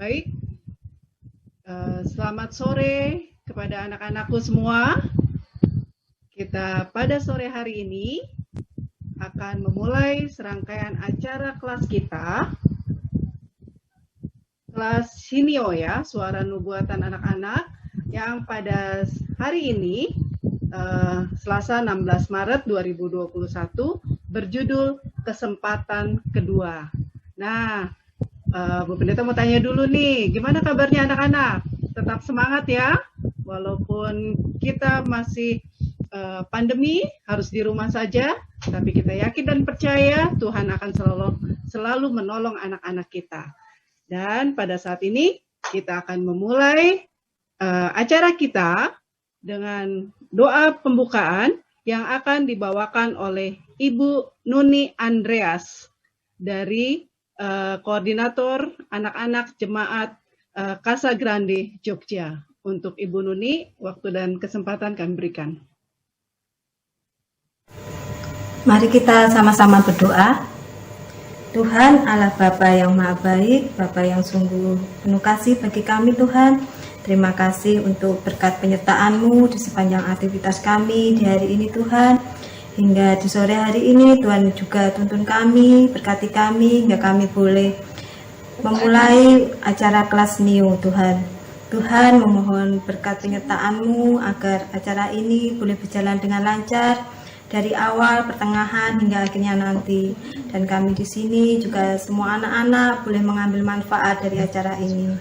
Baik, selamat sore kepada anak-anakku semua. Kita pada sore hari ini akan memulai serangkaian acara kelas kita. Kelas Sinio ya, Suara Nubuatan Anak-anak, yang pada hari ini, Selasa 16 Maret 2021, berjudul Kesempatan Kedua. Nah, Bu Pendeta mau tanya dulu nih, gimana kabarnya anak-anak? Tetap semangat ya, walaupun kita masih pandemi, harus di rumah saja, tapi kita yakin dan percaya Tuhan akan selalu menolong anak-anak kita. Dan pada saat ini kita akan memulai acara kita dengan doa pembukaan yang akan dibawakan oleh Ibu Nuni Andreas dari Koordinator Anak-anak Jemaat Casa Grande, Jogja. Untuk Ibu Nuni, waktu dan kesempatan kami berikan. Mari kita sama-sama berdoa. Tuhan Allah Bapa yang Maha Baik, Bapa yang sungguh penuh kasih bagi kami Tuhan. Terima kasih untuk berkat penyertaan-Mu di sepanjang aktivitas kami di hari ini Tuhan. Hingga di sore hari ini Tuhan juga tuntun kami, berkati kami hingga kami boleh memulai acara kelas Neo Tuhan. Tuhan memohon berkat penyertaan-Mu agar acara ini boleh berjalan dengan lancar dari awal, pertengahan hingga akhirnya nanti. Dan kami di sini juga semua anak-anak boleh mengambil manfaat dari acara ini.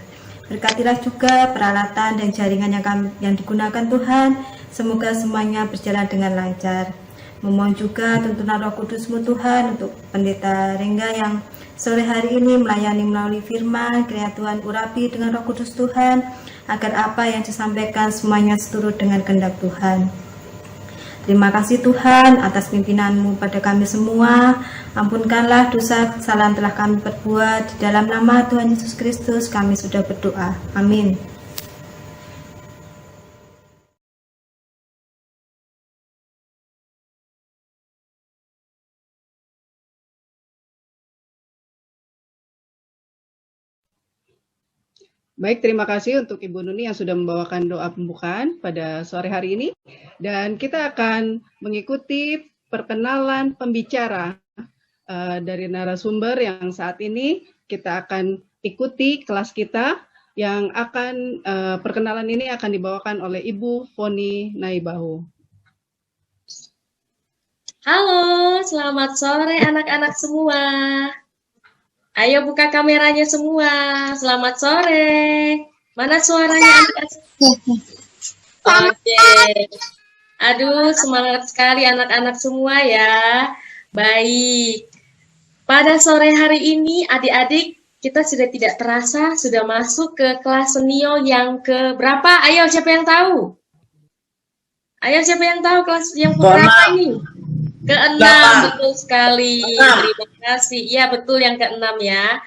Berkatilah juga peralatan dan jaringan yang digunakan Tuhan. Semoga semuanya berjalan dengan lancar. Memohon juga tuntunan Roh Kudus-Mu Tuhan untuk Pendeta Rengga yang sore hari ini melayani melalui firman. Kiranya Tuhan urapi dengan Roh Kudus Tuhan, agar apa yang disampaikan semuanya seturut dengan kehendak Tuhan. Terima kasih Tuhan atas pimpinan-Mu pada kami semua. Ampunkanlah dosa kesalahan telah kami perbuat. Di dalam nama Tuhan Yesus Kristus kami sudah berdoa. Amin. Baik, terima kasih untuk Ibu Nuni yang sudah membawakan doa pembukaan pada sore hari ini. Dan kita akan mengikuti perkenalan pembicara dari narasumber yang saat ini kita akan ikuti kelas kita, yang akan perkenalan ini akan dibawakan oleh Ibu Foni Naibahu. Halo, selamat sore anak-anak semua. Ayo buka kameranya semua. Selamat sore. Mana suaranya anak-anak? Oke. Aduh, semangat sekali anak-anak semua ya. Baik. Pada sore hari ini adik-adik, kita sudah tidak terasa sudah masuk ke kelas Senio yang ke berapa? Ayo, siapa yang tahu? Ayo, siapa yang tahu kelas yang berapa ini? Ke-6, betul sekali. Terima kasih. Iya, betul yang ke-6 ya.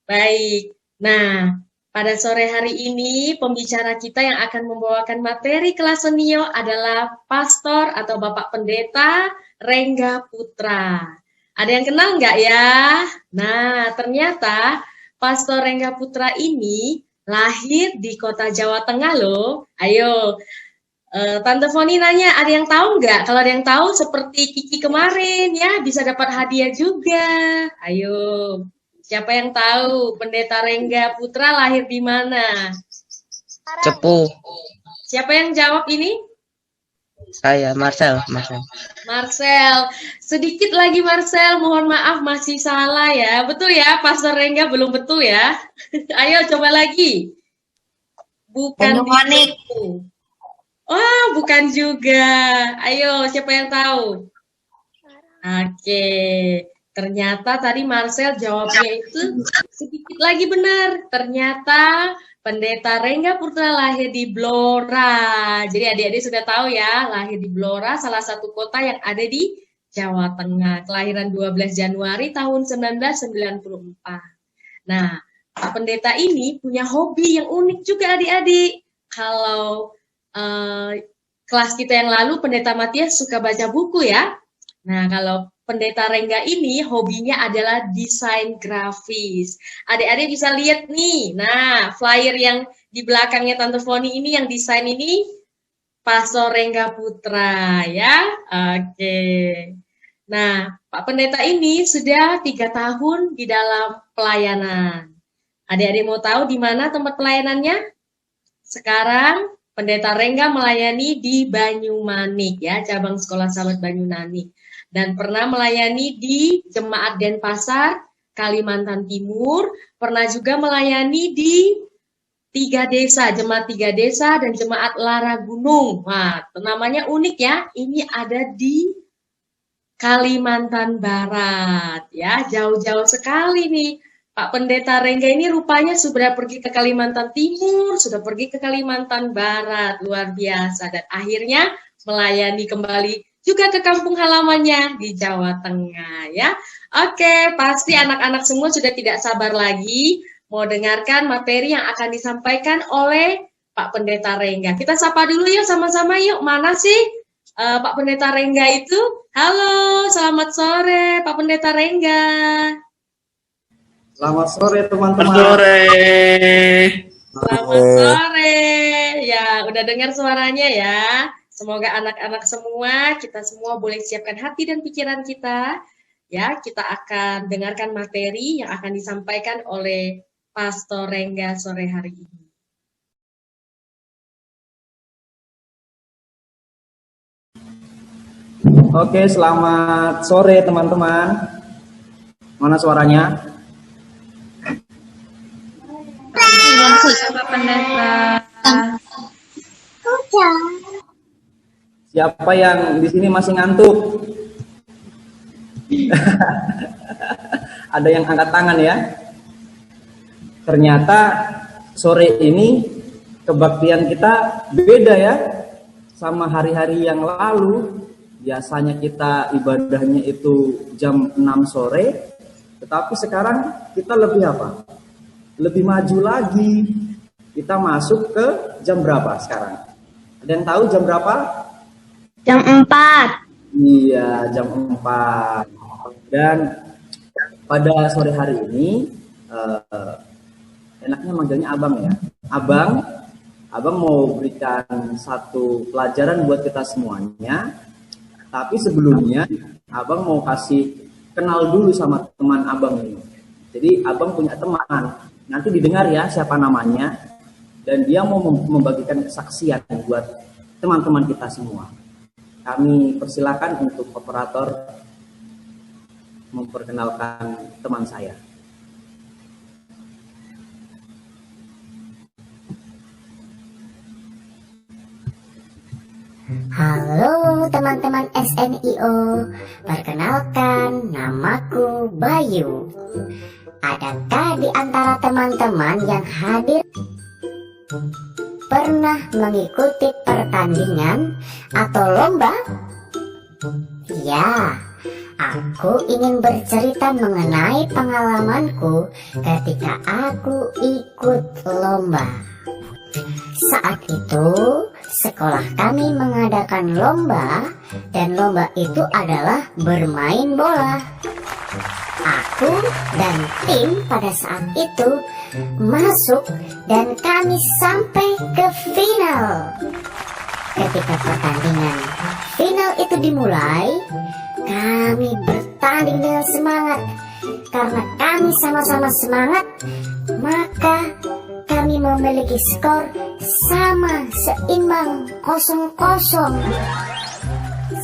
Baik. Nah, pada sore hari ini pembicara kita yang akan membawakan materi kelas Senio adalah Pastor atau Bapak Pendeta Rengga Putra. Ada yang kenal nggak ya? Nah, ternyata Pastor Rengga Putra ini lahir di kota Jawa Tengah loh. Ayo, Tante Foni nanya, ada yang tahu nggak? Kalau ada yang tahu, seperti Kiki kemarin ya, bisa dapat hadiah juga. Ayo, siapa yang tahu Pendeta Rengga Putra lahir di mana? Cepu. Siapa yang jawab ini? Saya, Marcel. Marcel. Sedikit lagi Marcel, mohon maaf masih salah ya. Betul ya, Pastor Rengga belum betul ya. Ayo coba lagi. Bukan itu. Oh, bukan juga. Ayo, siapa yang tahu? Oke. Ternyata tadi Marcel jawabnya itu sedikit lagi benar. Ternyata Pendeta Rengga Putra lahir di Blora. Jadi adik-adik sudah tahu ya, lahir di Blora, salah satu kota yang ada di Jawa Tengah. Kelahiran 12 Januari tahun 1994. Nah, Pak Pendeta ini punya hobi yang unik juga adik-adik. Kalau kelas kita yang lalu Pendeta Matias suka baca buku ya. Nah, kalau Pendeta Rengga ini hobinya adalah desain grafis. Adik-adik bisa lihat nih. Nah, flyer yang di belakangnya Tante Foni ini yang desain ini Pastor Rengga Putra ya. Oke. Nah, Pak Pendeta ini sudah 3 tahun di dalam pelayanan. Adik-adik mau tahu di mana tempat pelayanannya? Sekarang Pendeta Rengga melayani di Banyumanik ya, cabang Sekolah Sahabat Banyumanik. Dan pernah melayani di Jemaat Denpasar, Kalimantan Timur. Pernah juga melayani di 3 desa, Jemaat 3 desa dan Jemaat Lara Gunung. Wah, namanya unik ya. Ini ada di Kalimantan Barat ya, jauh-jauh sekali nih. Pak Pendeta Rengga ini rupanya sudah pergi ke Kalimantan Timur, sudah pergi ke Kalimantan Barat, luar biasa. Dan akhirnya melayani kembali juga ke kampung halamannya di Jawa Tengah ya. Oke, pasti anak-anak semua sudah tidak sabar lagi mau dengarkan materi yang akan disampaikan oleh Pak Pendeta Rengga. Kita sapa dulu yuk sama-sama yuk, mana sih Pak Pendeta Rengga itu? Halo, selamat sore Pak Pendeta Rengga. Selamat sore teman-teman. Selamat sore. Ya, udah dengar suaranya ya. Semoga anak-anak semua, kita semua boleh siapkan hati dan pikiran kita. Ya, kita akan dengarkan materi yang akan disampaikan oleh Pastor Rengga sore hari ini. Oke, selamat sore teman-teman. Mana suaranya? Siapa yang di sini masih ngantuk? Ada yang angkat tangan ya? Ternyata sore ini kebaktian kita beda ya sama hari-hari yang lalu. Biasanya kita ibadahnya itu jam 6 sore, tetapi sekarang kita lebih apa? Lebih maju lagi. Kita masuk ke jam berapa sekarang? Ada yang tahu jam berapa? Jam 4. Iya, jam 4. Dan pada sore hari ini, enaknya manggilnya abang ya. Abang mau berikan satu pelajaran buat kita semuanya. Tapi sebelumnya, abang mau kasih kenal dulu sama teman abang ini. Jadi abang punya teman, nanti didengar ya siapa namanya. Dan dia mau membagikan kesaksian buat teman-teman kita semua. Kami persilakan untuk operator memperkenalkan teman saya. Halo teman-teman SNIO, perkenalkan namaku Bayu. Adakah di antara teman-teman yang hadir pernah mengikuti pertandingan atau lomba? Ya, aku ingin bercerita mengenai pengalamanku ketika aku ikut lomba. Saat itu, sekolah kami mengadakan lomba, dan lomba itu adalah bermain bola. Aku dan tim pada saat itu masuk dan kami sampai ke final. Ketika pertandingan final itu dimulai, kami bertanding dengan semangat. Karena kami sama-sama semangat, maka kami memiliki skor sama seimbang 0-0.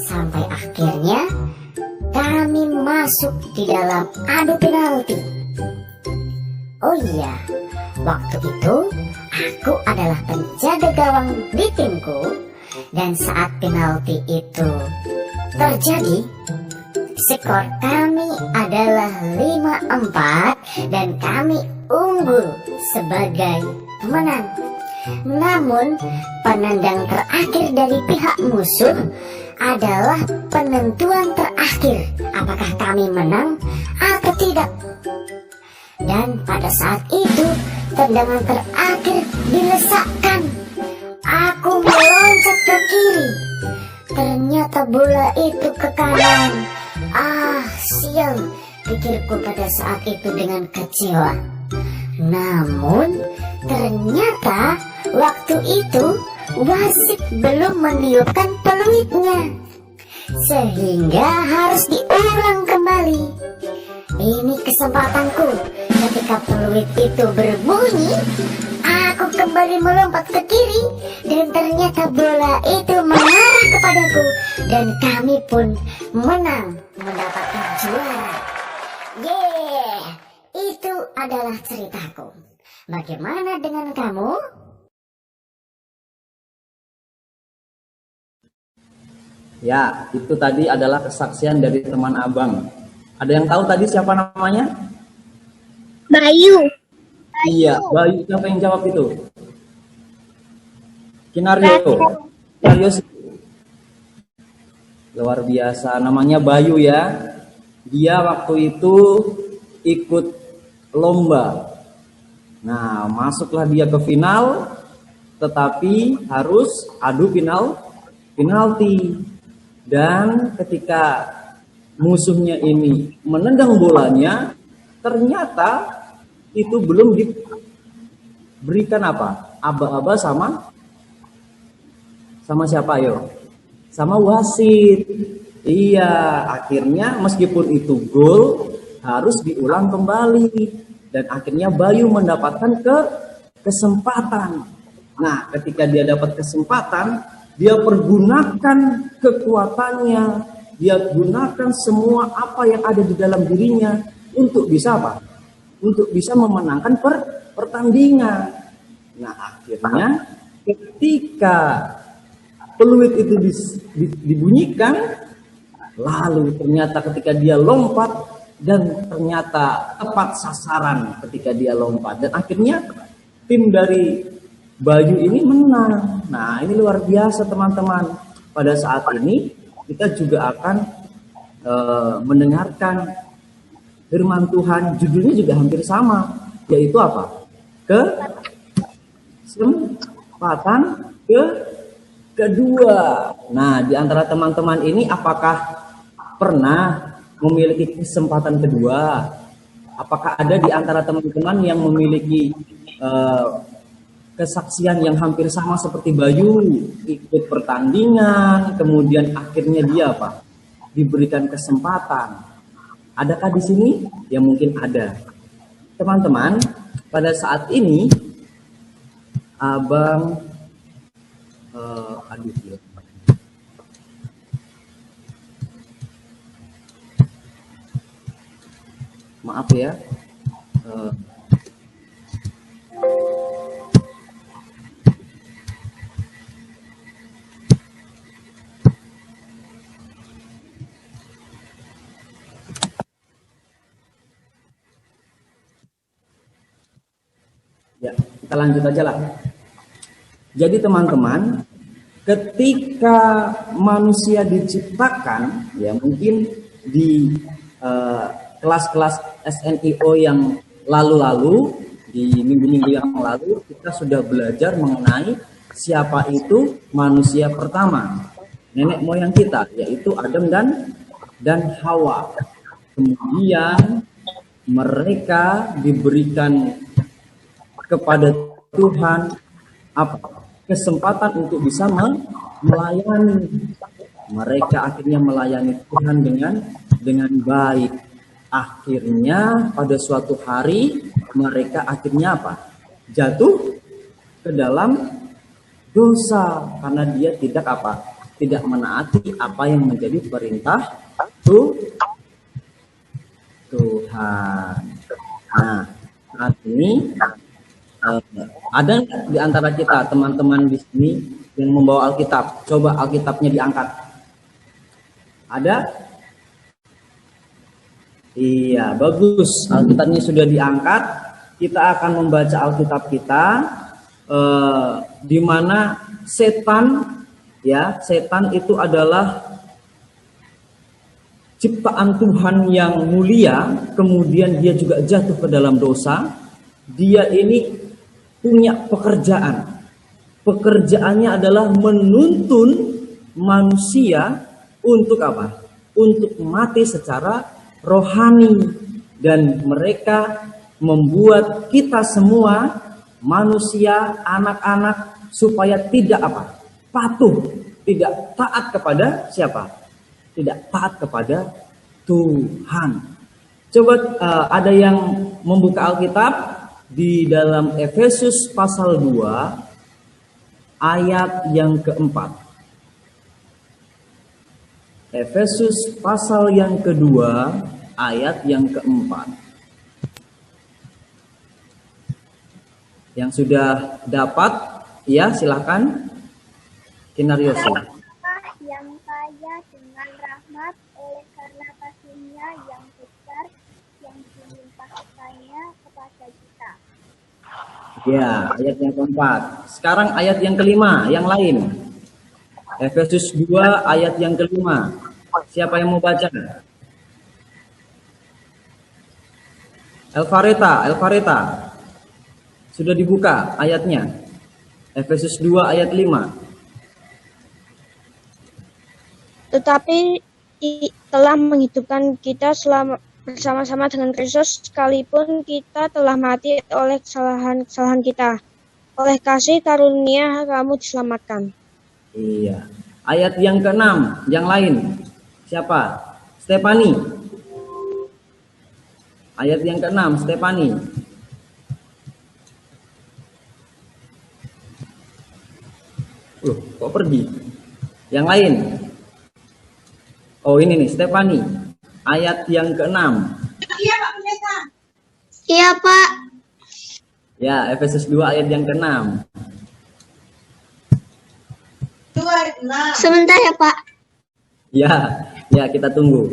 Sampai akhirnya kami masuk di dalam adu penalti. Oh iya, waktu itu aku adalah penjaga gawang di timku. Dan saat penalti itu terjadi, skor kami adalah 5-4 dan kami unggul sebagai pemenang. Namun penendang terakhir dari pihak musuh adalah penentuan terakhir apakah kami menang atau tidak. Dan pada saat itu tendangan terakhir dilesakkan. Aku meloncat ke kiri. Ternyata bola itu ke kanan. Ah, sial, pikirku pada saat itu dengan kecewa. Namun, ternyata waktu itu wasit belum meniupkan peluitnya, sehingga harus diulang kembali. Ini kesempatanku. Ketika peluit itu berbunyi, aku kembali melompat ke kiri, dan ternyata bola itu mengarah kepadaku, dan kami pun menang, mendapatkan juara. Yeah, itu adalah ceritaku. Bagaimana dengan kamu? Ya, itu tadi adalah kesaksian dari teman abang. Ada yang tahu tadi siapa namanya? Bayu. Iya, Bayu. Siapa yang jawab itu? Kinario. Kinario sih. Luar biasa. Namanya Bayu ya. Dia waktu itu ikut lomba. Nah, masuklah dia ke final, tetapi harus adu penalti. Dan ketika musuhnya ini menendang bolanya, ternyata itu belum diberikan apa? Aba-aba sama siapa yo? Sama wasit. Iya, akhirnya meskipun itu gol harus diulang kembali, dan akhirnya Bayu mendapatkan kesempatan. Nah, ketika dia dapat kesempatan, dia pergunakan kekuatannya, dia gunakan semua apa yang ada di dalam dirinya untuk bisa apa? Untuk bisa memenangkan pertandingan. Nah, akhirnya ketika peluit itu dibunyikan, lalu ternyata ketika dia lompat, dan ternyata tepat sasaran ketika dia lompat, dan akhirnya tim dari Bayu ini menang. Nah, ini luar biasa teman-teman. Pada saat ini kita juga akan mendengarkan firman Tuhan. Judulnya juga hampir sama, yaitu apa? Kesempatan kedua. Nah, di antara teman-teman ini apakah pernah memiliki kesempatan kedua? Apakah ada di antara teman-teman yang memiliki kesaksian yang hampir sama seperti Bayu, ikut pertandingan, kemudian akhirnya dia apa? Diberikan kesempatan. Adakah di sini? Ya mungkin ada. Teman-teman, pada saat ini abang ya. Maaf ya. Ya, kita lanjut aja lah. Jadi teman-teman, ketika manusia diciptakan, ya mungkin di kelas-kelas SNIO yang lalu-lalu, di minggu-minggu yang lalu, kita sudah belajar mengenai siapa itu manusia pertama, nenek moyang kita, yaitu Adam dan Hawa. Kemudian mereka diberikan kepada Tuhan apa? Kesempatan untuk bisa melayani. Mereka akhirnya melayani Tuhan dengan baik. Akhirnya pada suatu hari mereka akhirnya apa? Jatuh ke dalam dosa karena dia tidak apa? Tidak menaati apa yang menjadi perintah Tuhan. Nah, saat ini ada di antara kita teman-teman di sini yang membawa Alkitab? Coba Alkitabnya diangkat. Ada? Iya, bagus. Alkitabnya sudah diangkat. Kita akan membaca Alkitab kita, di mana setan itu adalah ciptaan Tuhan yang mulia. Kemudian dia juga jatuh ke dalam dosa. Dia ini punya pekerjaan. Pekerjaannya adalah menuntun manusia untuk apa? untuk mati secara rohani, dan mereka membuat kita semua manusia, anak-anak, supaya tidak apa? Patuh, tidak taat kepada siapa? Tidak taat kepada Tuhan. Coba ada yang membuka Alkitab di dalam Efesus pasal 2 ayat yang keempat. Efesus pasal yang kedua ayat yang keempat. Yang sudah dapat, ya silahkan. Kinaryoso. Yang kaya dengan rahmat oleh karena kasih-Nya yang besar yang dilimpahkannya kepada kita. Ya, ayat yang keempat. Sekarang ayat yang kelima, yang lain. Efesus 2 ayat yang kelima. Siapa yang mau baca? Elfareta. Sudah dibuka ayatnya. Efesus 2 ayat 5. Tetapi telah menghidupkan kita selama bersama-sama dengan Kristus, sekalipun kita telah mati oleh kesalahan kita. Oleh kasih karunia kamu diselamatkan. Iya. Ayat yang ke-6, yang lain. Siapa? Stefani. Ayat yang ke-6, Stefani. Loh, kok pergi? Yang lain. Oh, ini nih, Stefani. Ayat yang ke-6. Iya, Pak Pendeta. Iya, Pak. Ya, Efesus 2 ayat yang ke-6. Sebentar ya, Pak. Ya, kita tunggu.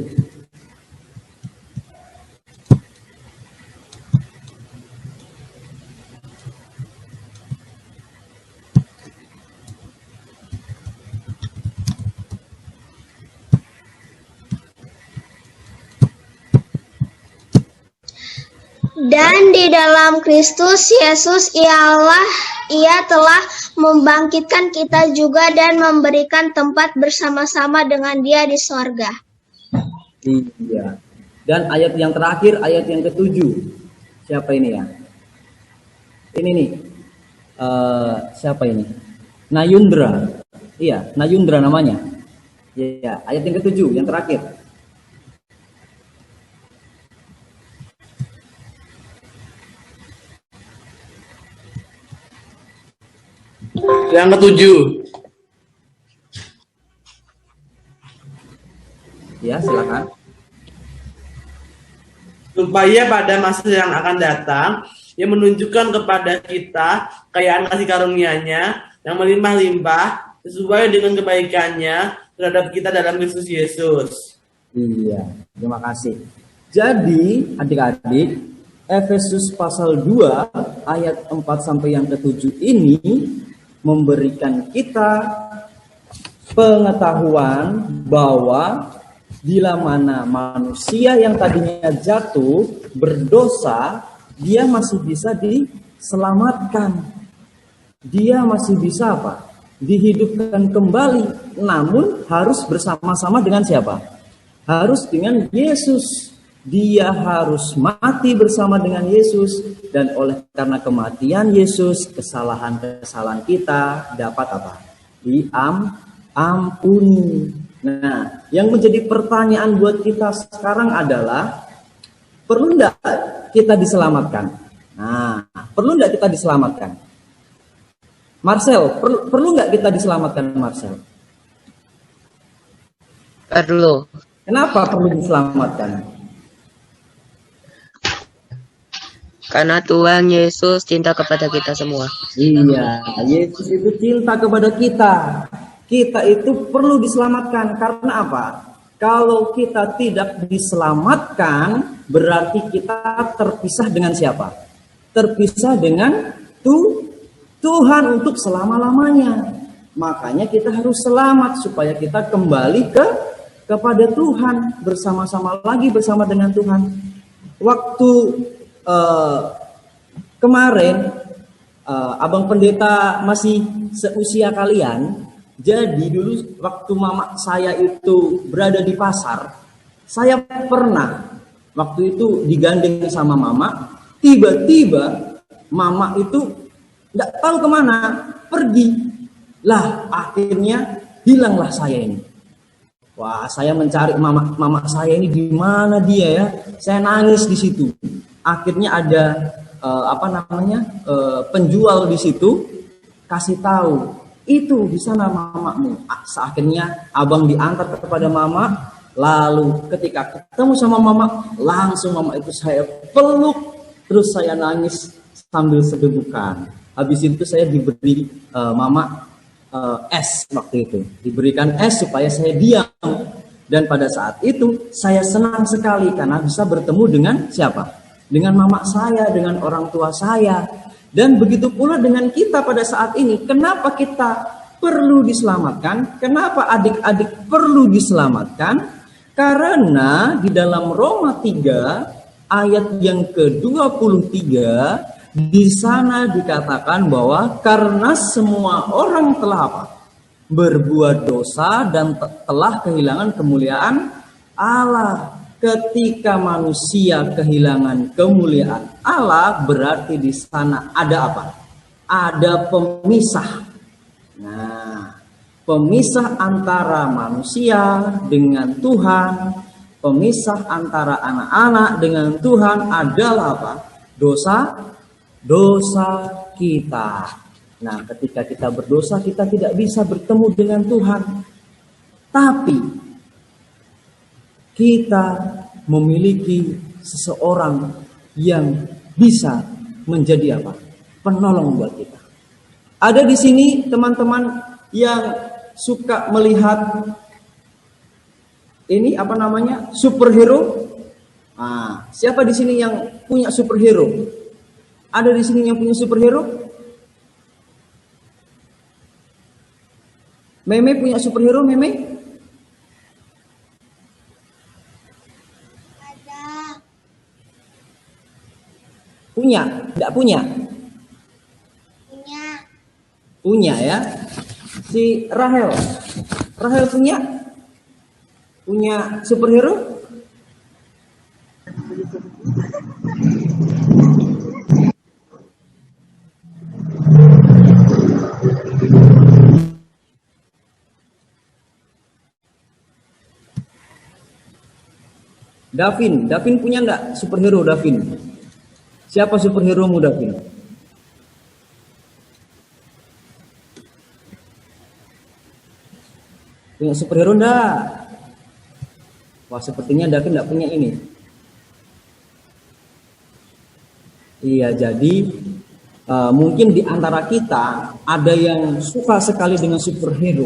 Dan di dalam Kristus Yesus Ia telah membangkitkan kita juga dan memberikan tempat bersama-sama dengan Dia di sorga. Iya. Dan ayat yang terakhir, ayat yang ke-7. Siapa ini ya? Ini nih. Siapa ini? Nayundra. Iya, Nayundra namanya. Iya, ayat yang ke-7, yang terakhir. Yang ke-7. Ya, silakan. Supaya pada masa yang akan datang, Ia menunjukkan kepada kita kekayaan kasih karunia-Nya yang melimpah-limpah sesuai dengan kebaikan-Nya terhadap kita dalam Kristus Yesus. Iya, terima kasih. Jadi, adik-adik, Efesus pasal 2 ayat 4 sampai yang ke-7 ini memberikan kita pengetahuan bahwa bila mana manusia yang tadinya jatuh berdosa, dia masih bisa diselamatkan. Dia masih bisa apa? Dihidupkan kembali. Namun harus bersama-sama dengan siapa? Harus dengan Yesus. Dia harus mati bersama dengan Yesus, dan oleh karena kematian Yesus, kesalahan-kesalahan kita dapat apa? Diampuni. Nah, yang menjadi pertanyaan buat kita sekarang adalah, perlu enggak kita diselamatkan? Nah, perlu enggak kita diselamatkan? Marcel, perlu enggak kita diselamatkan, Marcel? Perlu. Kenapa perlu diselamatkan? Karena Tuhan Yesus cinta kepada kita semua. Iya, Yesus itu cinta kepada kita. Kita itu perlu diselamatkan. Karena apa? Kalau kita tidak diselamatkan, berarti kita terpisah dengan siapa? Terpisah dengan Tuhan untuk selama-lamanya. Makanya kita harus selamat supaya kita kembali kepada Tuhan, bersama-sama lagi bersama dengan Tuhan. Waktu kemarin Abang Pendeta masih seusia kalian, Jadi dulu waktu mama saya itu berada di pasar, saya pernah waktu itu digandeng sama mama, tiba-tiba mama itu nggak tahu kemana, pergi. Lah akhirnya hilanglah saya ini. Wah, saya mencari mama saya ini di mana dia ya. Saya nangis di situ. Akhirnya ada penjual di situ kasih tahu, itu di sana mamamu. Akhirnya abang diantar kepada mama. Lalu ketika ketemu sama mama, langsung mama itu saya peluk, terus saya nangis sambil sedegukan. Habis itu saya diberi mama es waktu itu, diberikan es supaya saya diam. Dan pada saat itu saya senang sekali karena bisa bertemu dengan siapa? Dengan mama saya, dengan orang tua saya. Dan begitu pula dengan kita pada saat ini. Kenapa kita perlu diselamatkan? Kenapa adik-adik perlu diselamatkan? Karena di dalam Roma 3 ayat yang ke-23 di sana dikatakan bahwa karena semua orang telah apa? Berbuat dosa dan telah kehilangan kemuliaan Allah. Ketika manusia kehilangan kemuliaan Allah, berarti di sana ada apa? Ada pemisah. Nah, pemisah antara manusia dengan Tuhan, pemisah antara anak-anak dengan Tuhan adalah apa? Dosa kita. Nah, ketika kita berdosa, kita tidak bisa bertemu dengan Tuhan. Tapi kita memiliki seseorang yang bisa menjadi apa? Penolong buat kita. Ada di sini teman-teman yang suka melihat ini superhero. Siapa di sini yang punya superhero? Ada di sini yang punya superhero? Meme punya superhero, Meme? Ada. Punya? Tidak punya? Punya. Punya ya. Si Rahel punya? Punya superhero? Davin punya enggak superhero Davin? Siapa superhero-mu Davin? Punya superhero enggak? Wah, sepertinya Davin enggak punya ini. Iya, jadi mungkin di antara kita ada yang suka sekali dengan superhero.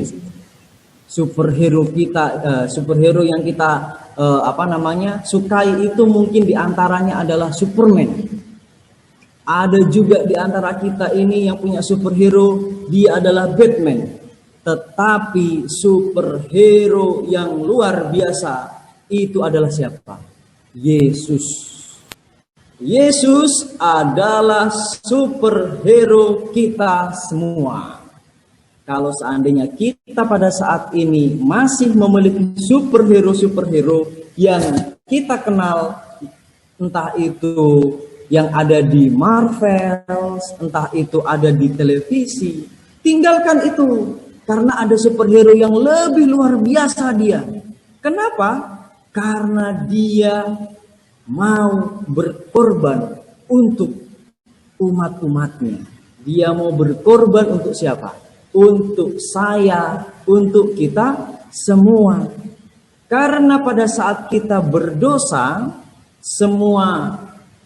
Superhero yang kita sukai itu mungkin diantaranya adalah Superman. Ada juga di antara kita ini yang punya superhero, dia adalah Batman. Tetapi superhero yang luar biasa itu adalah siapa? Yesus. Yesus adalah superhero kita semua. Kalau seandainya kita pada saat ini masih memiliki superhero yang kita kenal, entah itu yang ada di Marvel, entah itu ada di televisi, tinggalkan itu. Karena ada superhero yang lebih luar biasa dia. Kenapa? Karena dia mau berkorban untuk umat-umatnya. Dia mau berkorban untuk siapa? Untuk saya, untuk kita semua. Karena pada saat kita berdosa, semua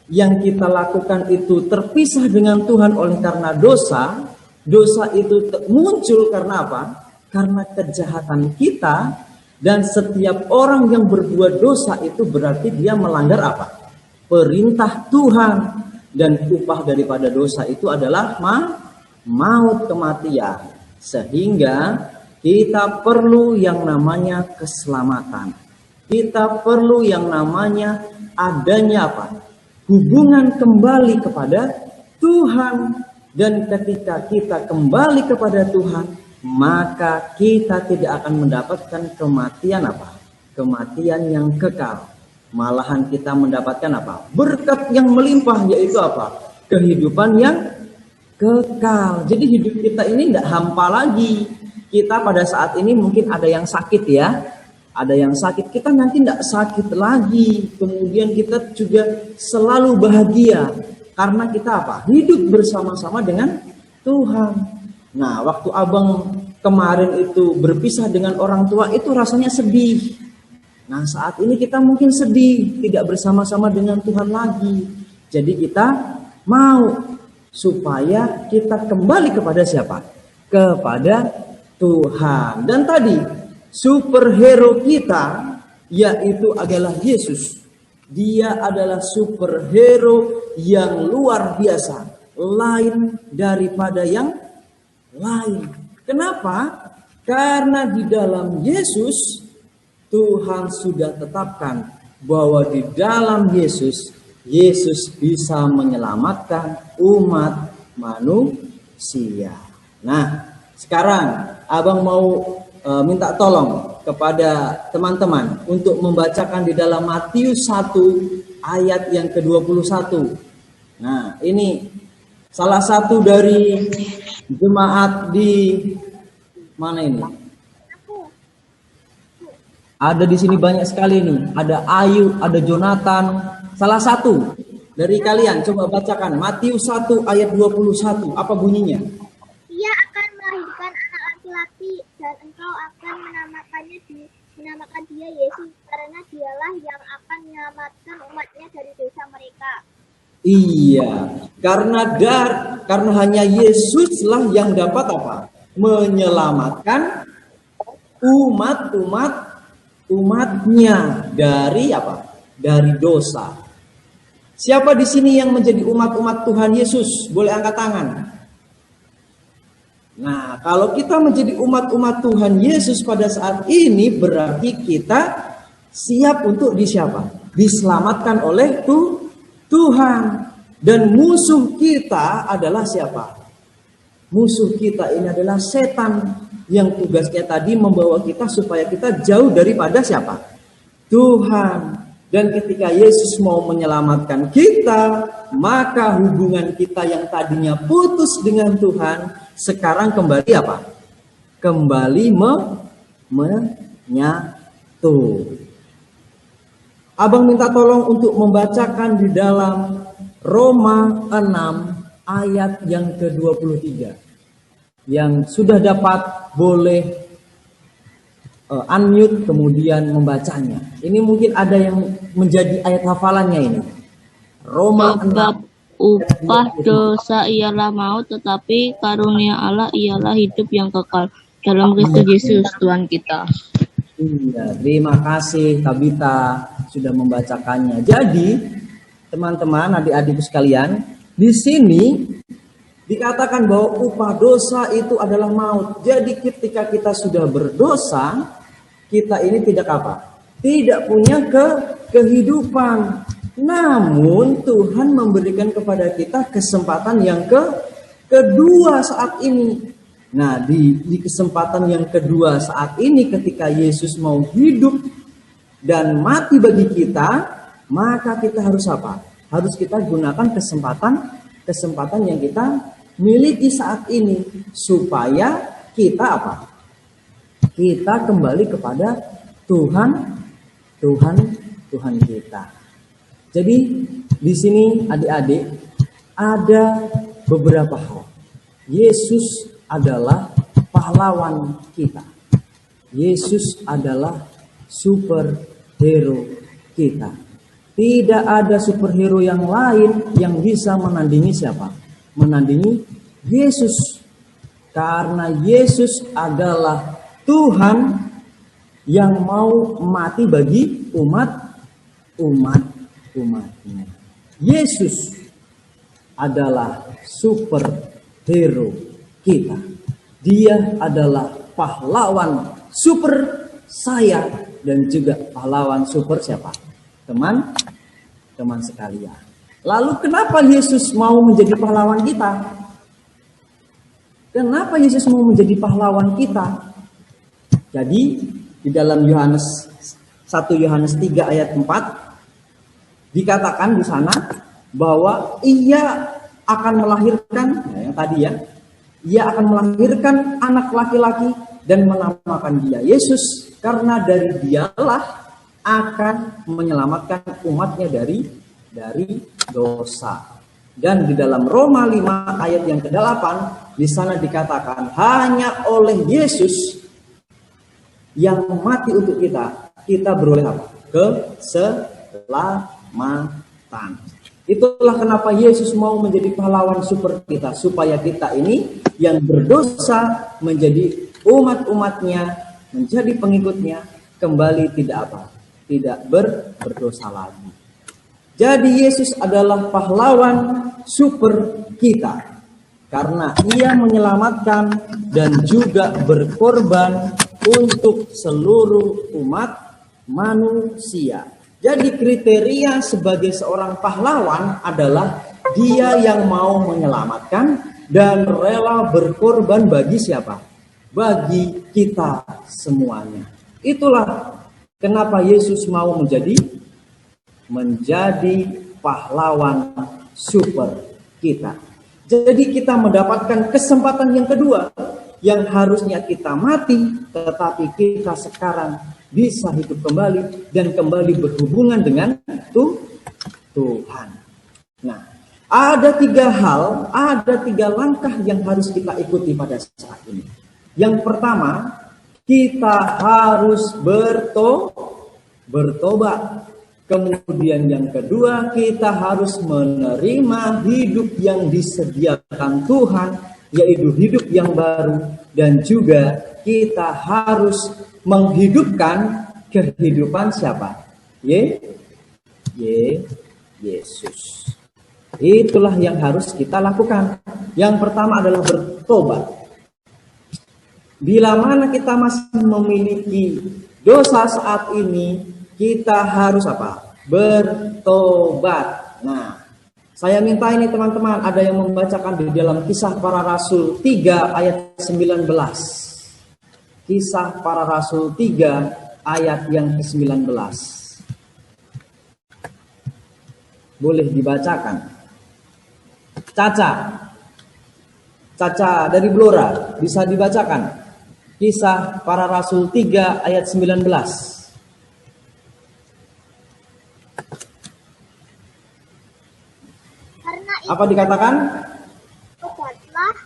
yang kita lakukan itu terpisah dengan Tuhan oleh karena dosa. Dosa itu muncul karena apa? Karena kejahatan kita. Dan setiap orang yang berbuat dosa itu berarti dia melanggar apa? Perintah Tuhan. Dan upah daripada dosa itu adalah maut, kematian. Sehingga kita perlu yang namanya keselamatan. Kita perlu yang namanya adanya apa? Hubungan kembali kepada Tuhan. Dan ketika kita kembali kepada Tuhan, maka kita tidak akan mendapatkan kematian apa? Kematian yang kekal. Malahan kita mendapatkan apa? Berkat yang melimpah, yaitu apa? Kehidupan yang kekal. Jadi hidup kita ini tidak hampa lagi. Kita pada saat ini mungkin ada yang sakit ya. Ada yang sakit, kita nanti tidak sakit lagi. Kemudian kita juga selalu bahagia. Karena kita apa? Hidup bersama-sama dengan Tuhan. Nah, waktu abang kemarin itu berpisah dengan orang tua, itu rasanya sedih. Nah, saat ini kita mungkin sedih, tidak bersama-sama dengan Tuhan lagi. Jadi kita mau supaya kita kembali kepada siapa? Kepada Tuhan. Dan tadi superhero kita yaitu adalah Yesus. Dia adalah superhero yang luar biasa, lain daripada yang lain. Kenapa? Karena di dalam Yesus Tuhan sudah tetapkan bahwa di dalam Yesus bisa menyelamatkan umat manusia. Nah, sekarang abang mau minta tolong kepada teman-teman untuk membacakan di dalam Matius 1 ayat yang ke-21. Nah, ini salah satu dari jemaat di mana ini? Ada di sini banyak sekali nih. Ada Ayu, ada Jonathan. Salah satu dari kalian coba bacakan Matius 1 ayat 21. Apa bunyinya? Ia akan melahirkan anak laki-laki dan engkau akan menamakan dia Yesus, karena dialah yang akan menyelamatkan umatnya dari dosa mereka. Iya, karena hanya Yesuslah yang dapat apa? Menyelamatkan umatnya dari apa? Dari dosa. Siapa di sini yang menjadi umat Tuhan Yesus? Boleh angkat tangan. Nah, kalau kita menjadi umat Tuhan Yesus pada saat ini, berarti kita siap untuk diselamatkan oleh Tuhan. Dan musuh kita adalah siapa? Musuh kita ini adalah setan, yang tugasnya tadi membawa kita supaya kita jauh daripada siapa? Tuhan. Dan ketika Yesus mau menyelamatkan kita, maka hubungan kita yang tadinya putus dengan Tuhan sekarang kembali apa? Kembali menyatu. Abang minta tolong untuk membacakan di dalam Roma 6 ayat yang ke-23. Yang sudah dapat boleh unmute kemudian membacanya. Ini mungkin ada yang menjadi ayat hafalannya ini. Roma 6. Upah dosa ialah maut, tetapi karunia Allah ialah hidup yang kekal dalam Kristus Yesus Tuhan kita. Iya, terima kasih Tabita sudah membacakannya. Jadi, teman-teman, adik-adikku sekalian, di sini dikatakan bahwa upah dosa itu adalah maut. Jadi ketika kita sudah berdosa, kita ini tidak apa? Tidak punya kehidupan. Namun Tuhan memberikan kepada kita kesempatan yang kedua saat ini. Nah, di kesempatan yang kedua saat ini ketika Yesus mau hidup dan mati bagi kita, maka kita harus apa? Harus kita gunakan kesempatan yang kita miliki saat ini supaya kita apa? Kita kembali kepada Tuhan kita. Jadi di sini adik-adik ada beberapa hal. Yesus adalah pahlawan kita. Yesus adalah superhero kita. Tidak ada superhero yang lain yang bisa menandingi siapa? Menandingi Yesus. Karena Yesus adalah Tuhan yang mau mati bagi umatnya. Yesus adalah superhero kita. Dia adalah pahlawan super saya dan juga pahlawan super siapa? Teman sekalian. Lalu kenapa Yesus mau menjadi pahlawan kita? Kenapa Yesus mau menjadi pahlawan kita? Jadi di dalam Yohanes 1 Yohanes 3 ayat 4 dikatakan di sana bahwa ia akan melahirkan, yang tadi ya, ia akan melahirkan anak laki-laki dan menamakan dia Yesus, karena dari dialah akan menyelamatkan umatnya dari dosa. Dan di dalam Roma 5 ayat yang ke-8 di sana dikatakan hanya oleh Yesus yang mati untuk kita beroleh apa? Keselamatan. Itulah kenapa Yesus mau menjadi pahlawan super kita, supaya kita ini yang berdosa menjadi umat-umatnya, menjadi pengikutnya, kembali tidak apa? Tidak berdosa lagi. Jadi Yesus adalah pahlawan super kita, karena ia menyelamatkan dan juga berkorban untuk seluruh umat manusia. Jadi kriteria sebagai seorang pahlawan adalah dia yang mau menyelamatkan dan rela berkorban bagi siapa? Bagi kita semuanya. Itulah kenapa Yesus mau menjadi pahlawan super kita. Jadi kita mendapatkan kesempatan yang kedua, yang harusnya kita mati, tetapi kita sekarang bisa hidup kembali dan kembali berhubungan dengan Tuhan. Nah, ada 3 hal, ada 3 langkah yang harus kita ikuti pada saat ini. Yang pertama, kita harus bertobat. Kemudian yang kedua, kita harus menerima hidup yang disediakan Tuhan, yaitu hidup yang baru. Dan juga kita harus menghidupkan kehidupan siapa? Yesus. Itulah yang harus kita lakukan. Yang pertama adalah bertobat. Bila mana kita masih memiliki dosa saat ini, kita harus apa? Bertobat. Nah, saya minta ini teman-teman, ada yang membacakan di dalam Kisah Para Rasul 3 ayat 19. Kisah Para Rasul 3 ayat yang ke-19. Boleh dibacakan. Caca dari Blora, bisa dibacakan. Kisah Para Rasul 3 ayat 19. Apa dikatakan? Tobatlah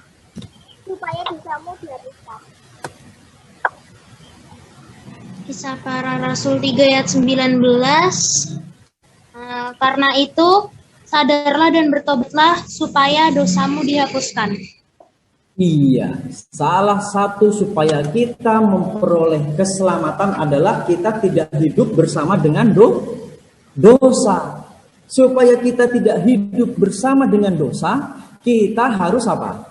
supaya dosamu dihapuskan. Kisah Para Rasul 3 ayat 19. Karena itu sadarlah dan bertobatlah supaya dosamu dihapuskan. Iya, salah satu supaya kita memperoleh keselamatan adalah kita tidak hidup bersama dengan dosa. Supaya kita tidak hidup bersama dengan dosa, kita harus apa?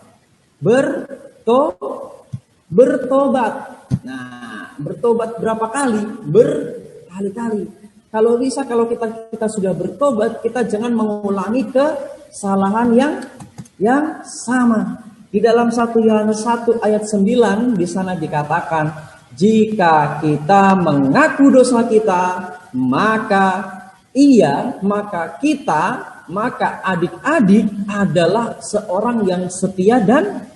Bertobat. Nah, bertobat berapa kali? Berkali-kali. Kalau bisa, kalau kita sudah bertobat, kita jangan mengulangi kesalahan yang sama. Di dalam 1 Yohanes 1 ayat 9 di sana dikatakan, jika kita mengaku dosa kita, maka adik-adik adalah seorang yang setia dan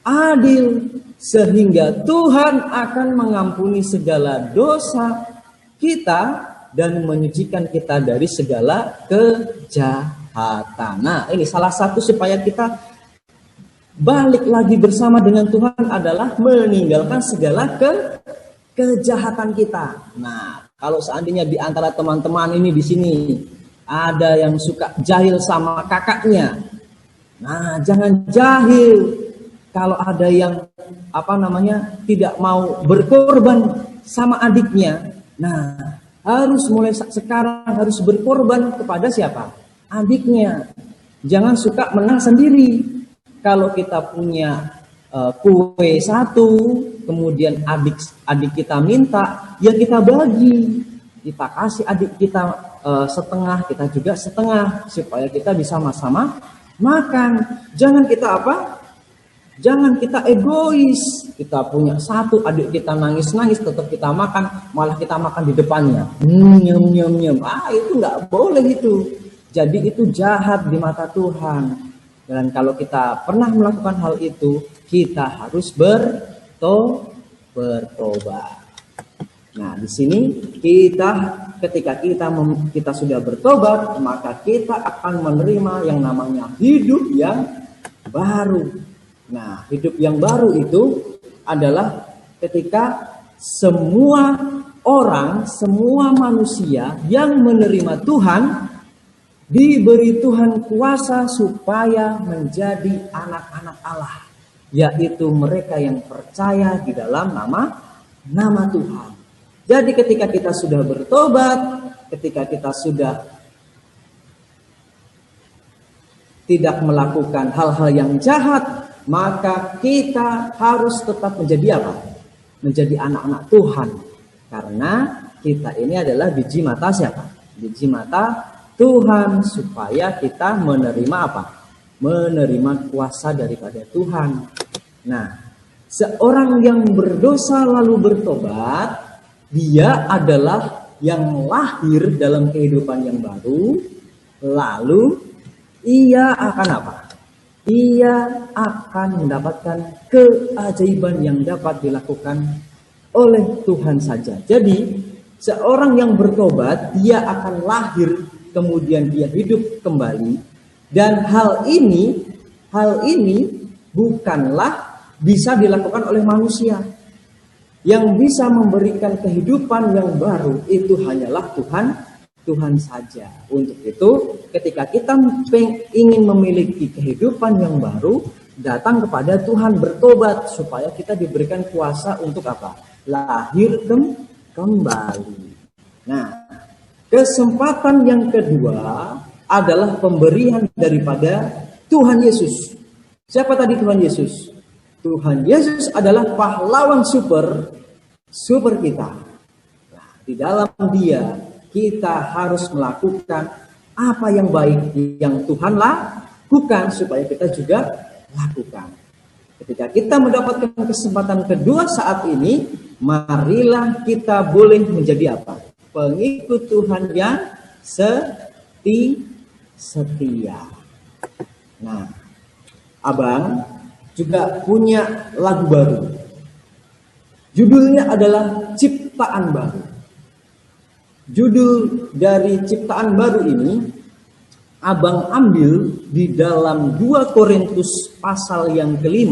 adil, sehingga Tuhan akan mengampuni segala dosa kita dan menyucikan kita dari segala kejahatan. Nah, ini salah satu supaya kita balik lagi bersama dengan Tuhan adalah meninggalkan segala kejahatan kita. Nah, kalau seandainya di antara teman-teman ini di sini ada yang suka jahil sama kakaknya, nah jangan jahil. Kalau ada yang tidak mau berkorban sama adiknya, nah harus mulai sekarang harus berkorban kepada siapa? Adiknya. Jangan suka menang sendiri. Kalau kita punya kue satu, kemudian adik kita minta, ya kita bagi, kita kasih adik kita setengah, kita juga setengah, supaya kita bisa sama-sama makan. Jangan kita Jangan kita egois. Kita punya satu, adik kita nangis-nangis, tetap kita makan, malah kita makan di depannya. Nyem. Itu nggak boleh itu. Jadi itu jahat di mata Tuhan. Dan kalau kita pernah melakukan hal itu, kita harus bertobat. Nah, di sini ketika kita sudah bertobat, maka kita akan menerima yang namanya hidup yang baru. Nah, hidup yang baru itu adalah ketika semua orang, semua manusia yang menerima Tuhan, diberi Tuhan kuasa supaya menjadi anak-anak Allah, yaitu mereka yang percaya di dalam nama Tuhan. Jadi ketika kita sudah bertobat, ketika kita sudah tidak melakukan hal-hal yang jahat, maka kita harus tetap menjadi apa? Menjadi anak-anak Tuhan. Karena kita ini adalah biji mata siapa? Biji mata Tuhan, supaya kita menerima apa? Menerima kuasa daripada Tuhan. Nah, seorang yang berdosa lalu bertobat, dia adalah yang lahir dalam kehidupan yang baru, lalu ia akan apa? Ia akan mendapatkan keajaiban yang dapat dilakukan oleh Tuhan saja. Jadi, seorang yang bertobat, dia akan lahir, kemudian dia hidup kembali. Dan hal ini bukanlah bisa dilakukan oleh manusia. Yang bisa memberikan kehidupan yang baru itu hanyalah Tuhan saja. Untuk itu, ketika kita ingin memiliki kehidupan yang baru, datang kepada Tuhan, bertobat, supaya kita diberikan kuasa untuk apa? Lahir kembali. Nah, kesempatan yang kedua adalah pemberian daripada Tuhan Yesus. Siapa tadi Tuhan Yesus? Tuhan Yesus adalah pahlawan super kita. Nah, di dalam Dia kita harus melakukan apa yang baik yang Tuhan lakukan, supaya kita juga lakukan. Ketika kita mendapatkan kesempatan kedua saat ini, marilah kita boleh menjadi apa? Pengikut Tuhan yang setia. Nah, Abang juga punya lagu baru. Judulnya adalah Ciptaan Baru. Judul dari Ciptaan Baru ini Abang ambil di dalam 2 Korintus pasal yang ke-5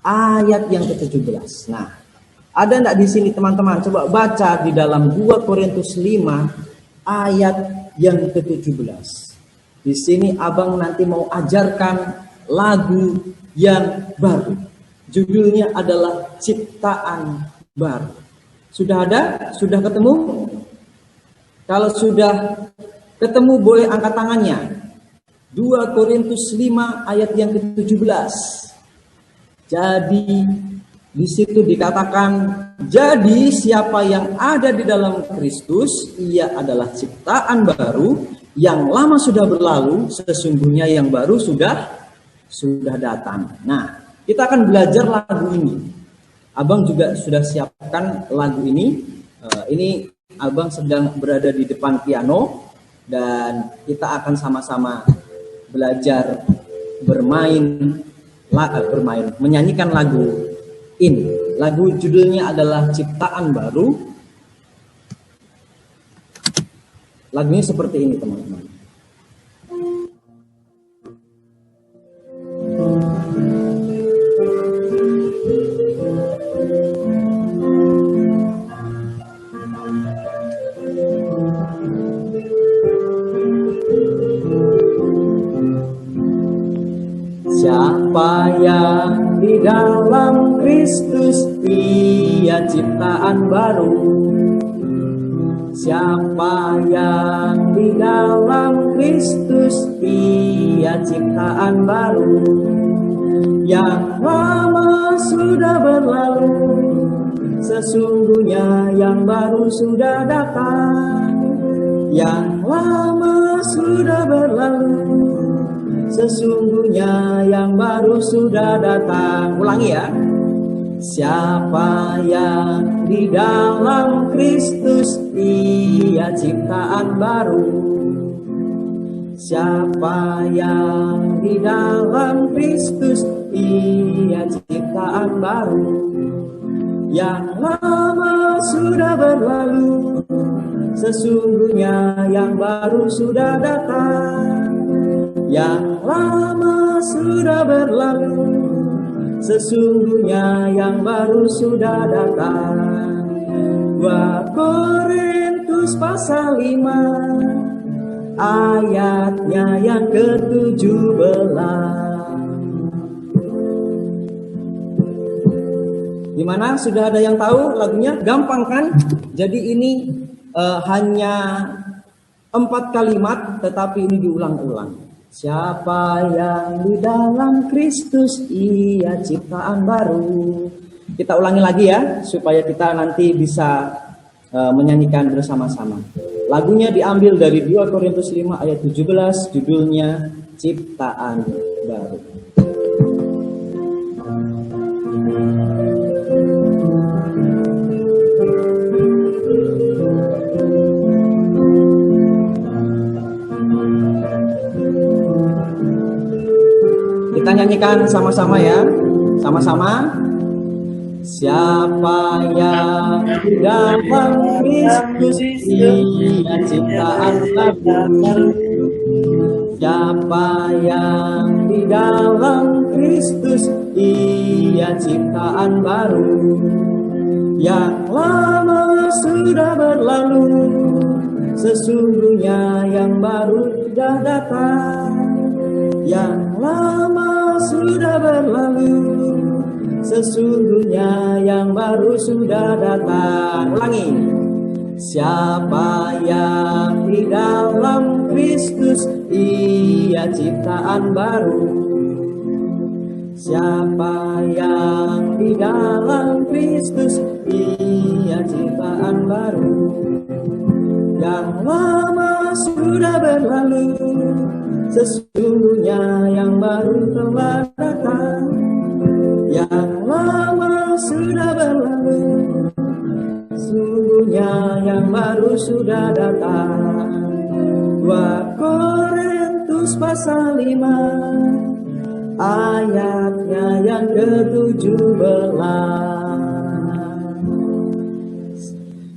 ayat yang ke-17. Nah, ada enggak di sini teman-teman? Coba baca di dalam 2 Korintus 5 ayat yang ke-17. Di sini Abang nanti mau ajarkan lagu yang baru. Judulnya adalah Ciptaan Baru. Sudah ada? Sudah ketemu? Kalau sudah ketemu boleh angkat tangannya. 2 Korintus 5 ayat yang ke-17. Jadi di situ dikatakan, jadi siapa yang ada di dalam Kristus, ia adalah ciptaan baru, yang lama sudah berlalu, sesungguhnya yang baru sudah datang. Nah, kita akan belajar lagu ini. Abang juga sudah siapkan lagu ini. Ini Abang sedang berada di depan piano, dan kita akan sama-sama belajar menyanyikan lagu ini. Lagu judulnya adalah Ciptaan Baru. Lagunya seperti ini, teman-teman. Siapa yang di dalam Kristus, ia ciptaan baru. Siapa yang di dalam Kristus, ia ciptaan baru. Yang lama sudah berlalu, sesungguhnya yang baru sudah datang. Yang lama sudah berlalu, sesungguhnya yang baru sudah datang. Ulangi ya. Siapa yang di dalam Kristus, ia ciptaan baru. Siapa yang di dalam Kristus, ia ciptaan baru. Yang lama sudah berlalu, sesungguhnya yang baru sudah datang. Yang lama sudah berlalu, sesungguhnya yang baru sudah datang. 2 Korintus pasal 5 ayatnya yang ke-17. Gimana? Sudah ada yang tahu lagunya? Gampang kan? Jadi ini hanya 4 kalimat, tetapi ini diulang-ulang. Siapa yang di dalam Kristus, ia ciptaan baru. Kita ulangi lagi ya, supaya kita nanti bisa menyanyikan bersama-sama. Lagunya diambil dari 2 Korintus 5 ayat 17, judulnya Ciptaan Baru. Kita nyanyikan sama-sama ya. Sama-sama. Siapa yang di dalam Kristus, ia ciptaan baru. Siapa yang di dalam Kristus, ia ciptaan baru. Yang lama sudah berlalu, sesungguhnya yang baru sudah datang. Yang lama sudah berlalu, sesungguhnya yang baru sudah datang. Ulangi. Siapa yang di dalam Kristus, ia ciptaan baru. Siapa yang di dalam Kristus, ia ciptaan baru. Yang lama sudah berlalu, sesungguhnya yang baru telah datang. Yang lama sudah berlalu, sesungguhnya yang baru sudah datang. 2 Korintus pasal 5 ayatnya yang ke-17.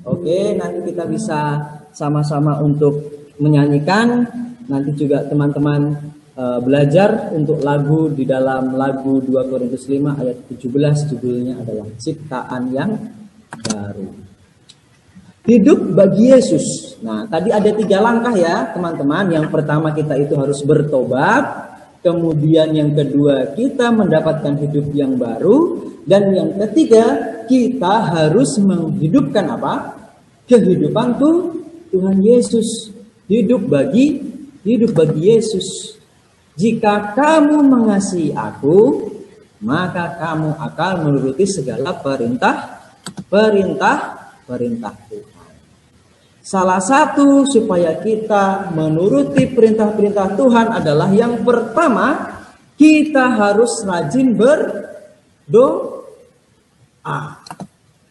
Oke, nanti kita bisa sama-sama untuk menyanyikan. Nanti juga teman-teman belajar untuk lagu di dalam lagu 2 Korintus 5 ayat 17, judulnya adalah Ciptaan yang Baru. Hidup bagi Yesus. Nah, tadi ada 3 langkah ya teman-teman. Yang pertama kita itu harus bertobat. Kemudian yang kedua kita mendapatkan hidup yang baru. Dan yang ketiga kita harus menghidupkan apa? Kehidupan Tuhan Yesus. Hidup bagi Yesus. Jika kamu mengasihi aku, maka kamu akan menuruti segala perintah Tuhan. Salah satu supaya kita menuruti perintah-perintah Tuhan adalah yang pertama, kita harus rajin berdoa.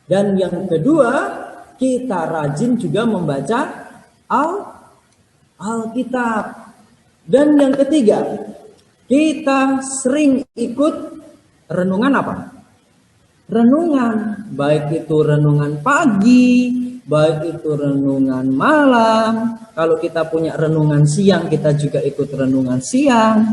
Dan yang kedua, kita rajin juga membaca Alkitab. Dan yang ketiga, kita sering ikut renungan apa? Renungan, baik itu renungan pagi, baik itu renungan malam. Kalau kita punya renungan siang, kita juga ikut renungan siang.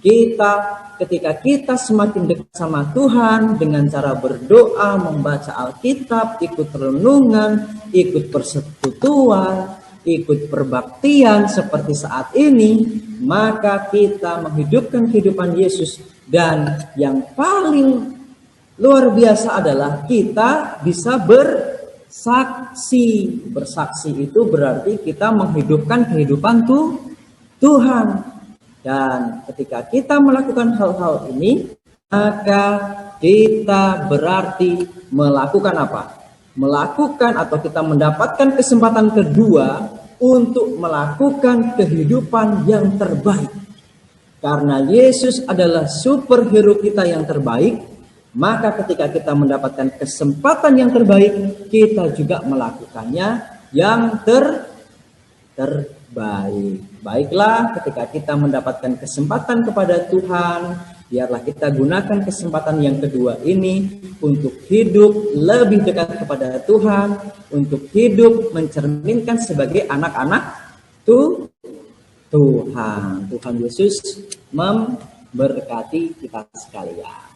Ketika kita semakin dekat sama Tuhan dengan cara berdoa, membaca Alkitab, ikut renungan, ikut persekutuan, ikut perbaktian seperti saat ini, maka kita menghidupkan kehidupan Yesus. Dan yang paling luar biasa adalah kita bisa bersaksi. Bersaksi itu berarti kita menghidupkan kehidupan Tuhan. Dan ketika kita melakukan hal-hal ini, maka kita berarti melakukan apa? Melakukan atau kita mendapatkan kesempatan kedua untuk melakukan kehidupan yang terbaik. Karena Yesus adalah superhero kita yang terbaik, maka ketika kita mendapatkan kesempatan yang terbaik, kita juga melakukannya yang terbaik. Baiklah, ketika kita mendapatkan kesempatan kepada Tuhan, biarlah kita gunakan kesempatan yang kedua ini untuk hidup lebih dekat kepada Tuhan, untuk hidup mencerminkan sebagai anak-anak Tuhan. Tuhan Yesus memberkati kita sekalian.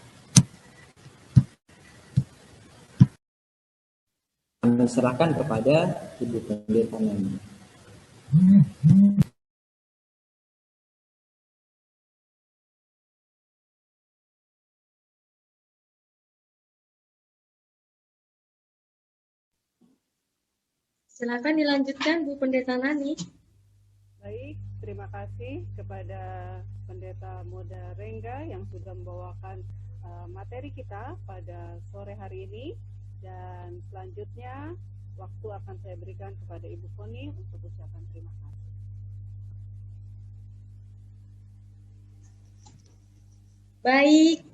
Kami serahkan kepada Ibu Pendeta Nani. Silakan dilanjutkan Bu Pendeta Nani. Baik, terima kasih kepada Pendeta Moda Rengga yang sudah membawakan materi kita pada sore hari ini. Dan selanjutnya waktu akan saya berikan kepada Ibu Foni untuk ucapan terima kasih. Baik,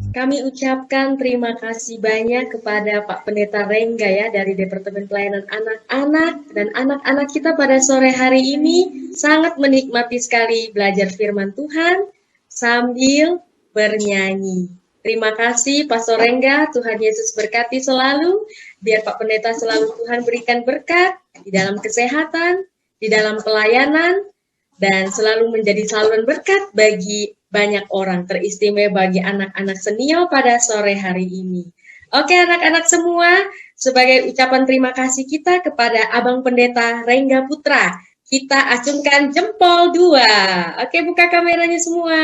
kami ucapkan terima kasih banyak kepada Pak Pendeta Rengga ya dari Departemen Pelayanan Anak-anak, dan anak-anak kita pada sore hari ini sangat menikmati sekali belajar firman Tuhan sambil bernyanyi. Terima kasih Pastor Rengga, Tuhan Yesus berkati selalu, biar Pak Pendeta selalu Tuhan berikan berkat di dalam kesehatan, di dalam pelayanan, dan selalu menjadi saluran berkat bagi banyak orang, teristimewa bagi anak-anak senior pada sore hari ini. Oke anak-anak semua, sebagai ucapan terima kasih kita kepada Abang Pendeta Rengga Putra, kita acungkan jempol 2. Oke, buka kameranya semua.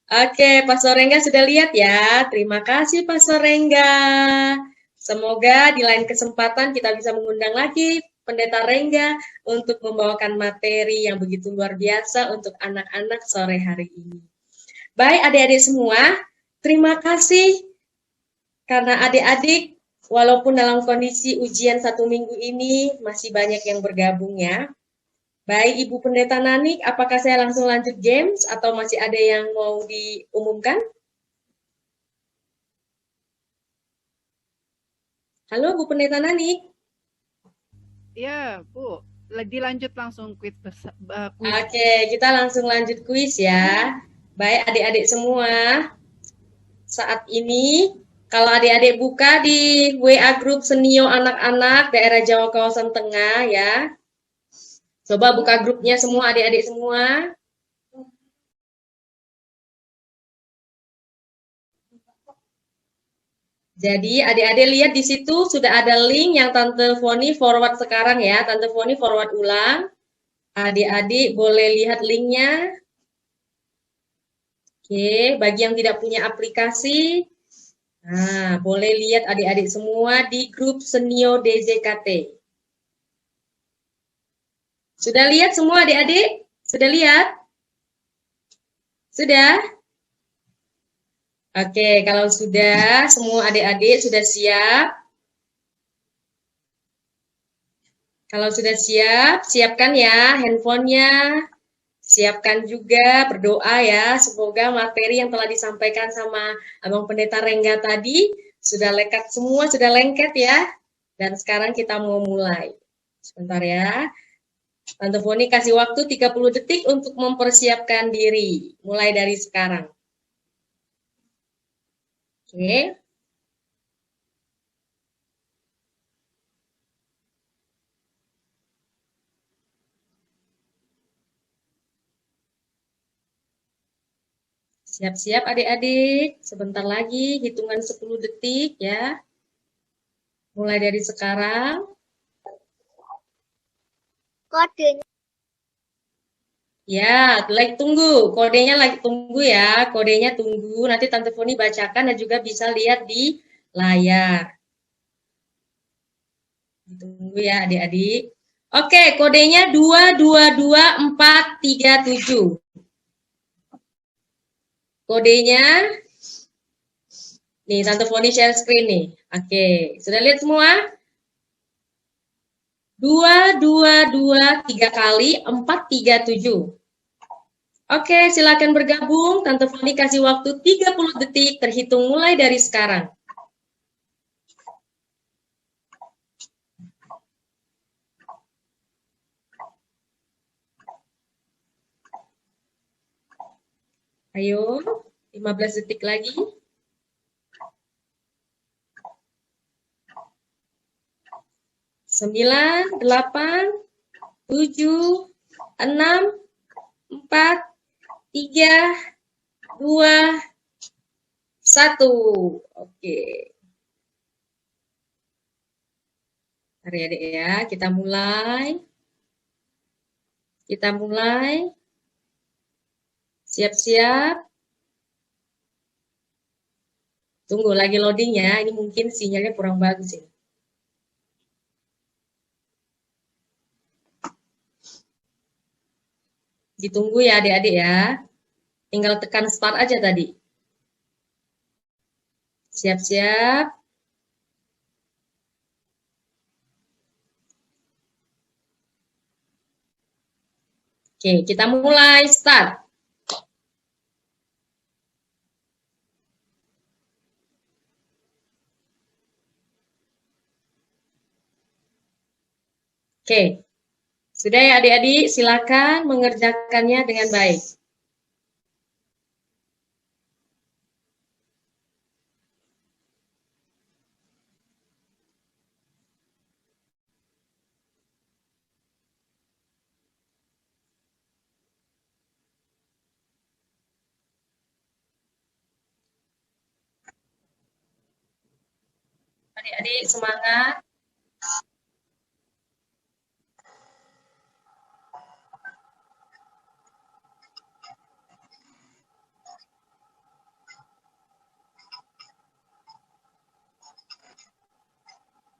Oke, Pastor Rengga sudah lihat ya. Terima kasih Pastor Rengga. Semoga di lain kesempatan kita bisa mengundang lagi Pendeta Rengga untuk membawakan materi yang begitu luar biasa untuk anak-anak sore hari ini. Baik adik-adik semua, terima kasih karena adik-adik walaupun dalam kondisi ujian 1 minggu ini masih banyak yang bergabung ya. Baik Ibu Pendeta Nani, apakah saya langsung lanjut games atau masih ada yang mau diumumkan? Halo Bu Pendeta Nani. Ya Bu, dilanjut langsung quiz. Oke, kita langsung lanjut kuis ya. Baik adik-adik semua, saat ini kalau adik-adik buka di WA Group Senio Anak-anak Daerah Jawa Kawasan Tengah ya. Coba buka grupnya semua adik-adik semua. Jadi adik-adik lihat di situ sudah ada link yang Tante Foni forward sekarang ya. Tante Foni forward ulang. Adik-adik boleh lihat linknya. Oke, bagi yang tidak punya aplikasi, nah boleh lihat adik-adik semua di grup Senio DJKT. Sudah lihat semua adik-adik? Sudah lihat? Sudah? Oke, kalau sudah, semua adik-adik sudah siap. Kalau sudah siap, siapkan ya handphonenya. Siapkan juga, berdoa ya. Semoga materi yang telah disampaikan sama Abang Pendeta Rengga tadi sudah lekat semua, sudah lengket ya. Dan sekarang kita mau mulai. Sebentar ya. Tante Foni kasih waktu 30 detik untuk mempersiapkan diri. Mulai dari sekarang. Oke. Siap-siap adik-adik. Sebentar lagi, hitungan 10 detik ya. Mulai dari sekarang. Kodenya. Ya, tunggu. Kodenya lagi tunggu ya. Kodenya tunggu. Nanti Tante Foni bacakan dan juga bisa lihat di layar. Tunggu ya adik-adik. Oke, kodenya 222437. Kodenya, nih Tante Foni share screen nih. Oke, sudah lihat semua? 2, 2, 2, 3 kali, 4, 3, 7. Oke, silakan bergabung. Tante Foni kasih waktu 30 detik terhitung mulai dari sekarang. Ayo, 15 detik lagi. 9, 8, 7, 6, 4, 3, 2, 1. Oke. Mari adik ya, kita mulai. Kita mulai. Siap-siap. Tunggu lagi loading ya, ini mungkin sinyalnya kurang bagus ya. Ditunggu ya adik-adik ya. Tinggal tekan start aja tadi. Siap-siap. Oke, kita mulai start. Oke. Sudah ya adik-adik, silakan mengerjakannya dengan baik. Adik-adik semangat.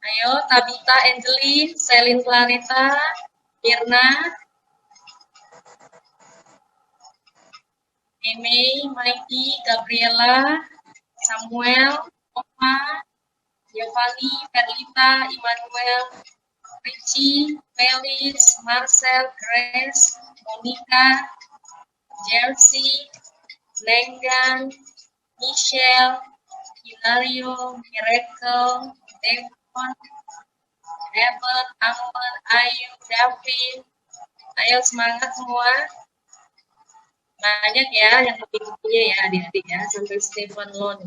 Ayo, Tabita, Angelin, Selin Clarita, Mirna, Eme, Maiti, Gabriela, Samuel, Oma, Giovanni, Perlita, Immanuel, Richie, Felis, Marcel, Grace, Monica, Jersey, Lenggan, Michelle, Hilario, Miracle, Devon, Evan, Amber, Ayu, David. Ayo semangat semua. Banyak ya yang mengikutinya ya adik-adik ya, sampai Stephen Lon.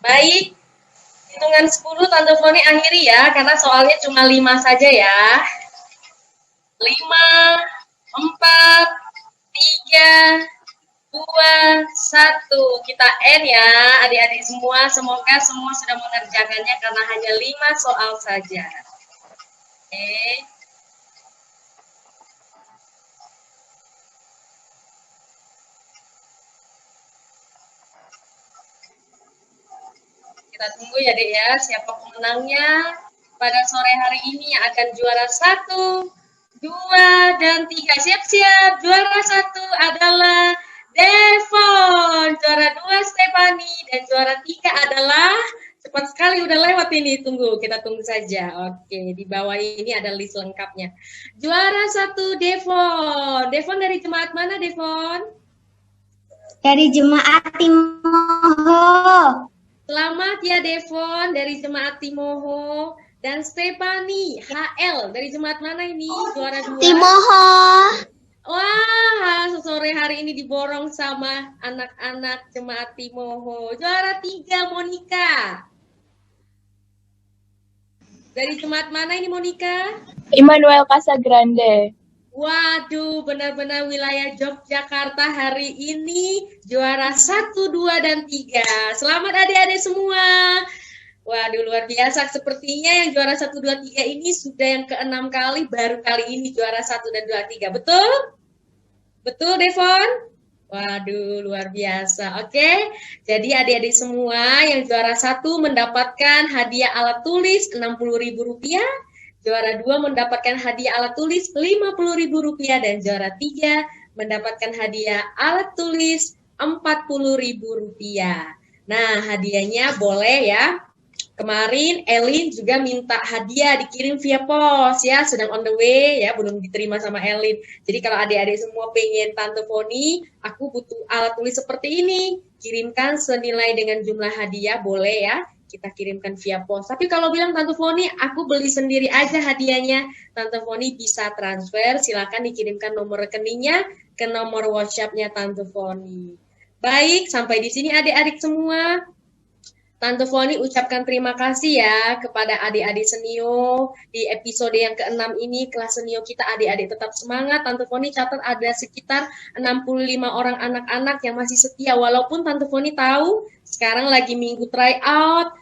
Baik, hitungan 10 Tante Foni akhiri ya, karena soalnya cuma 5 saja ya. 5, 4, 3, 2, 1. Kita end ya adik-adik semua. Semoga semua sudah mengerjakannya karena hanya 5 soal saja. Oke. Kita tunggu ya dek ya, siapa pemenangnya pada sore hari ini yang akan juara 1, 2, dan 3. Siap-siap, juara 1 adalah Devon, juara 2 Stephanie, dan juara 3 adalah, cepat sekali udah lewat ini, kita tunggu saja. Oke, di bawah ini ada list lengkapnya. Juara 1 Devon. Devon dari jemaat mana Devon? Dari jemaat Timoho. Selamat ya Devon dari jemaat Timoho. Dan Stephanie HL dari jemaat mana ini? Juara 2. Timoho. Wah, sore hari ini diborong sama anak-anak jemaat Timoho. Juara 3 Monica. Dari jemaat mana ini Monica? Immanuel Casagrande. Waduh, benar-benar wilayah Yogyakarta hari ini juara 1, 2, dan 3. Selamat adik-adik semua. Waduh, luar biasa. Sepertinya yang juara 1, 2, 3 ini sudah yang ke-6 kali, baru kali ini juara 1 dan 2, 3. Betul? Betul, Devon? Waduh, luar biasa. Oke, jadi adik-adik semua yang juara 1 mendapatkan hadiah alat tulis Rp60.000. Juara 2 mendapatkan hadiah alat tulis Rp50.000 dan juara 3 mendapatkan hadiah alat tulis Rp40.000. Nah, hadiahnya boleh ya. Kemarin Elin juga minta hadiah dikirim via pos ya, sedang on the way ya, belum diterima sama Elin. Jadi kalau adik-adik semua pengen Tante Foni, aku butuh alat tulis seperti ini, kirimkan senilai dengan jumlah hadiah, boleh ya, kita kirimkan via pos. Tapi kalau bilang Tante Foni, aku beli sendiri aja hadiahnya, Tante Foni bisa transfer, silakan dikirimkan nomor rekeningnya ke nomor WhatsApp-nya Tante Foni. Baik, sampai di sini adik-adik semua. Tante Foni ucapkan terima kasih ya kepada adik-adik Senio di episode yang ke-6 ini, kelas Senio kita adik-adik tetap semangat. Tante Foni catat ada sekitar 65 orang anak-anak yang masih setia, walaupun Tante Foni tahu sekarang lagi minggu try out,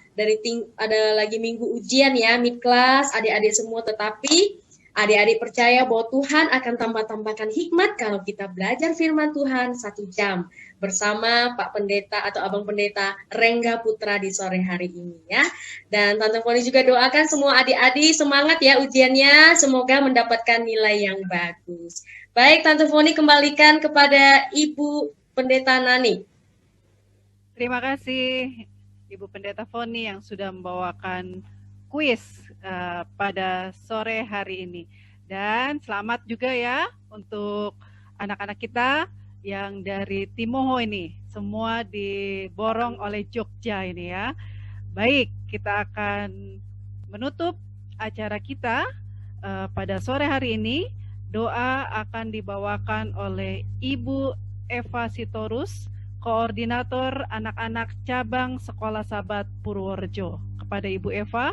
ada lagi minggu ujian ya, mid class, adik-adik semua, tetapi adik-adik percaya bahwa Tuhan akan tambah-tambahkan hikmat kalau kita belajar firman Tuhan 1 jam bersama Pak Pendeta atau Abang Pendeta Rengga Putra di sore hari ini ya. Dan Tante Foni juga doakan semua adik-adik semangat ya ujiannya, semoga mendapatkan nilai yang bagus. Baik, Tante Foni kembalikan kepada Ibu Pendeta Nani. Terima kasih Ibu Pendeta Foni yang sudah membawakan kuis pada sore hari ini. Dan selamat juga ya untuk anak-anak kita yang dari Timoho ini, semua diborong oleh Jogja ini ya. Baik, kita akan menutup acara kita pada sore hari ini. Doa akan dibawakan oleh Ibu Eva Sitorus, Koordinator Anak-anak Cabang Sekolah Sahabat Purworejo. Kepada Ibu Eva,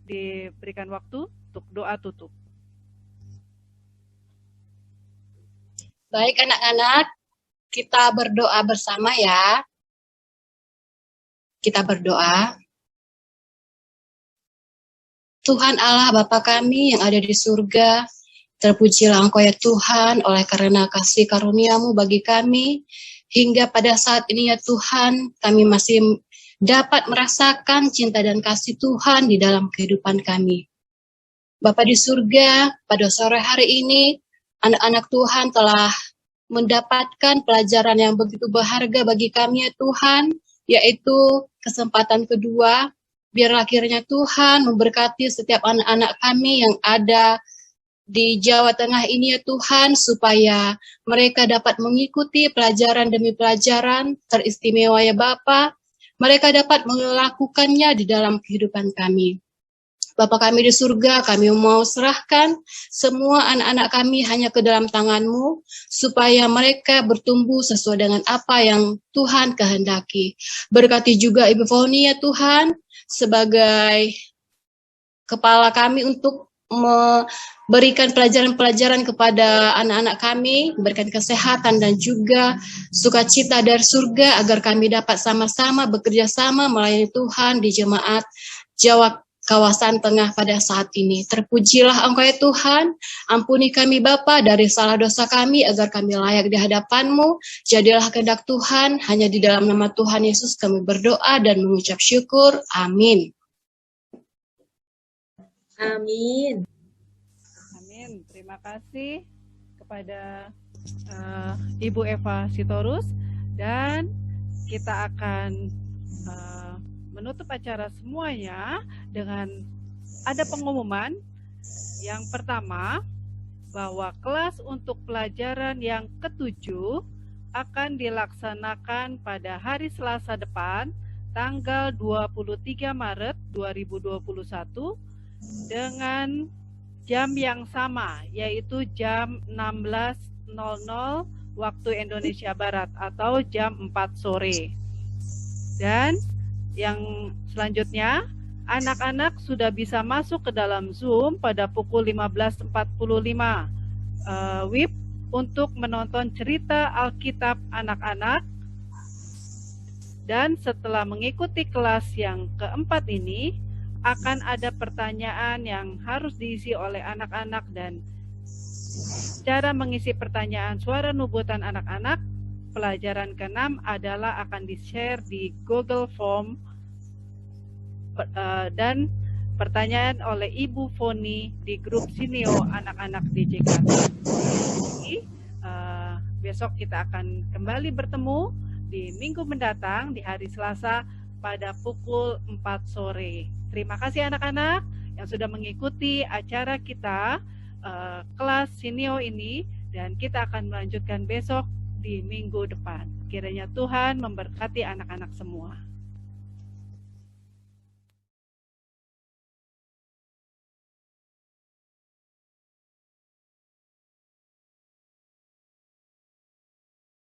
diberikan waktu untuk doa tutup. Baik anak-anak, kita berdoa bersama ya. Kita berdoa. Tuhan Allah Bapa kami yang ada di surga, terpujilah Engkau ya Tuhan oleh karena kasih karunia-Mu bagi kami. Hingga pada saat ini ya Tuhan, kami masih dapat merasakan cinta dan kasih Tuhan di dalam kehidupan kami. Bapa di surga, pada sore hari ini, anak-anak Tuhan telah mendapatkan pelajaran yang begitu berharga bagi kami ya Tuhan, yaitu kesempatan kedua, biarlah kiranya Tuhan memberkati setiap anak-anak kami yang ada di Jawa Tengah ini ya Tuhan, supaya mereka dapat mengikuti pelajaran demi pelajaran teristimewa ya Bapa, mereka dapat melakukannya di dalam kehidupan kami. Bapa kami di surga, kami mau serahkan semua anak-anak kami hanya ke dalam tangan-Mu, supaya mereka bertumbuh sesuai dengan apa yang Tuhan kehendaki. Berkati juga Ibu Foni ya Tuhan, sebagai kepala kami untuk memberikan pelajaran-pelajaran kepada anak-anak kami, berikan kesehatan dan juga sukacita dari surga, agar kami dapat sama-sama bekerja sama melayani Tuhan di jemaat Jawa kawasan tengah pada saat ini. Terpujilah Engkau ya Tuhan, ampuni kami Bapa dari salah dosa kami, agar kami layak di hadapan-Mu. Jadilah kehendak Tuhan, hanya di dalam nama Tuhan Yesus kami berdoa dan mengucap syukur. Amin. Amin. Amin. Terima kasih kepada Ibu Eva Sitorus, dan kita akan menutup acara semuanya dengan ada pengumuman. Yang pertama, bahwa kelas untuk pelajaran yang ke-7 akan dilaksanakan pada hari Selasa depan, tanggal 23 Maret 2021, dengan jam yang sama, yaitu jam 16.00 waktu Indonesia Barat atau jam 4 sore. Dan yang selanjutnya, anak-anak sudah bisa masuk ke dalam Zoom pada pukul 15.45 WIB untuk menonton cerita Alkitab anak-anak. Dan setelah mengikuti kelas yang keempat ini, akan ada pertanyaan yang harus diisi oleh anak-anak, dan cara mengisi pertanyaan suara nubuatan anak-anak pelajaran ke-6 adalah akan di-share di Google Form, dan pertanyaan oleh Ibu Foni di grup Sinio anak-anak DJK. Besok kita akan kembali bertemu di minggu mendatang di hari Selasa pada pukul 4 sore. Terima kasih anak-anak yang sudah mengikuti acara kita kelas Sinio ini, dan kita akan melanjutkan besok di minggu depan. Kiranya Tuhan memberkati anak-anak semua.